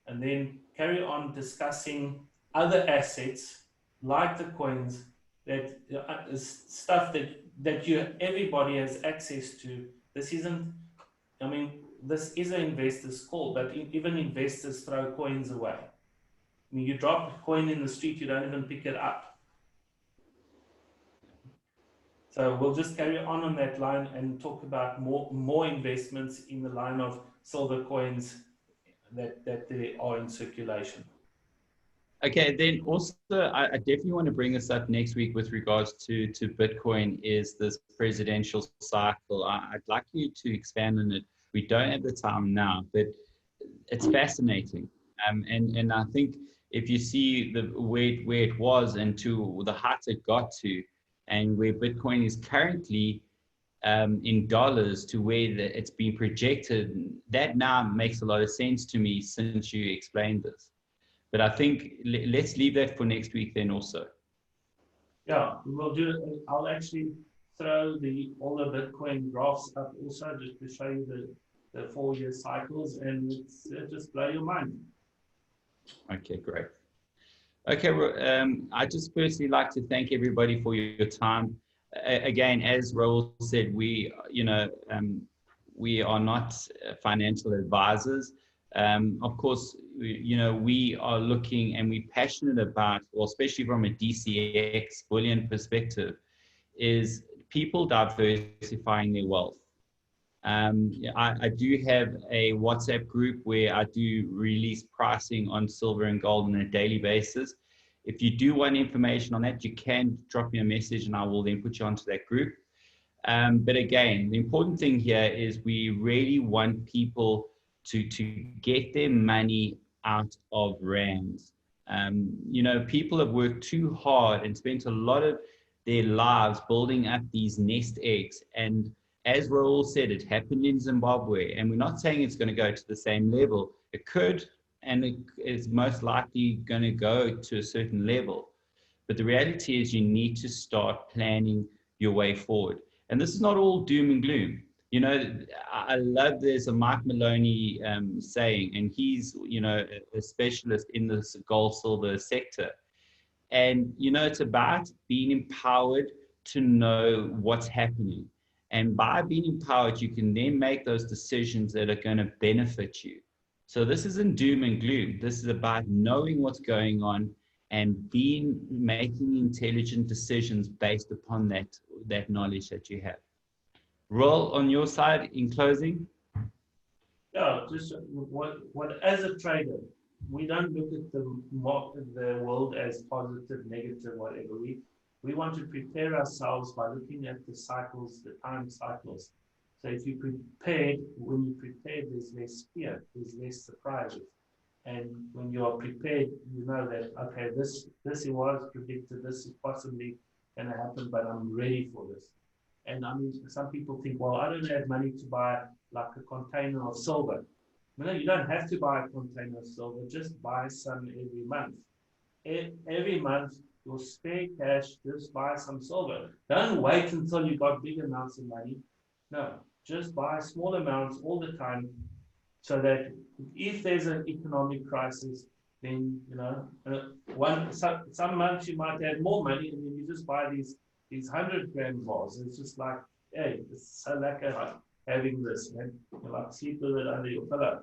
And then carry on discussing other assets like the coins, that stuff that everybody has access to. This isn't. I mean, this is an investor's call, but even investors throw coins away. I mean, you drop a coin in the street, you don't even pick it up. So we'll just carry on that line and talk about more investments in the line of silver coins that there are in circulation. Okay, then also I definitely want to bring this up next week with regards to Bitcoin is this presidential cycle. I'd like you to expand on it. We don't have the time now, but it's fascinating. And I think if you see where it was and to the heights it got to, and where Bitcoin is currently in dollars to where it's been projected, that now makes a lot of sense to me since you explained this. But I think let's leave that for next week then also. Yeah, we'll do it. I'll actually throw all the Bitcoin graphs up also just to show you the 4-year cycles, and it's just blow your mind. Okay, great. Okay, I just firstly like to thank everybody for your time. Again, as Reuels said, we are not financial advisors. Of course, we are looking and we're passionate about, well, especially from a DCX bullion perspective, is people diversifying their wealth. I do have a WhatsApp group where I do release pricing on silver and gold on a daily basis. If you do want information on that, you can drop me a message and I will then put you onto that group. But again, the important thing here is we really want people to get their money out of rands. People have worked too hard and spent a lot of their lives building up these nest eggs. And as Reuel said, it happened in Zimbabwe, and we're not saying it's going to go to the same level. It could, and it is most likely going to go to a certain level. But the reality is you need to start planning your way forward. And this is not all doom and gloom. I love there's a Mike Maloney saying, and he's, a specialist in this gold silver sector. And, it's about being empowered to know what's happening. And by being empowered, you can then make those decisions that are going to benefit you. So this isn't doom and gloom. This is about knowing what's going on and making intelligent decisions based upon that knowledge that you have. Reuel, on your side, in closing? Yeah, just what as a trader, we don't look at the world as positive, negative, whatever. We want to prepare ourselves by looking at the cycles, the time cycles. So if you prepared, when you prepare, there's less fear, there's less surprises. And when you are prepared, you know that, okay, this was predicted, this is possibly going to happen, but I'm ready for this. And I mean, some people think, well, I don't have money to buy like a container of silver. No, you don't have to buy a container of silver, just buy some every month. Every month, your spare cash, just buy some silver. Don't wait until you got big amounts of money. No, just buy small amounts all the time so that if there's an economic crisis, then, some months you might have more money and then you just buy these 100-gram bars. It's just like, hey, it's so lekker having this, man. You like sleep with it under your pillow.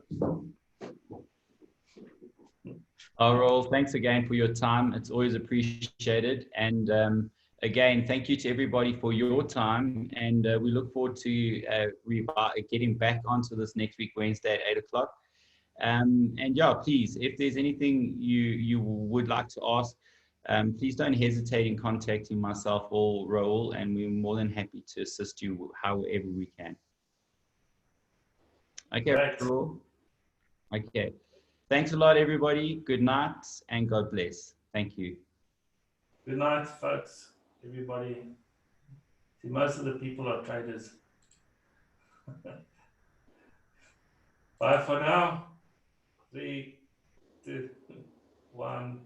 Reuel, thanks again for your time. It's always appreciated. And again, thank you to everybody for your time. And we look forward to getting back onto this next week, Wednesday at 8 o'clock. And yeah, please, if there's anything you would like to ask, please don't hesitate in contacting myself or Reuel, and we're more than happy to assist you however we can. Okay, Reuel. Okay. Thanks a lot, everybody. Good night and God bless. Thank you. Good night, folks. Everybody. See, most of the people are traders. Bye for now. 3, 2, 1.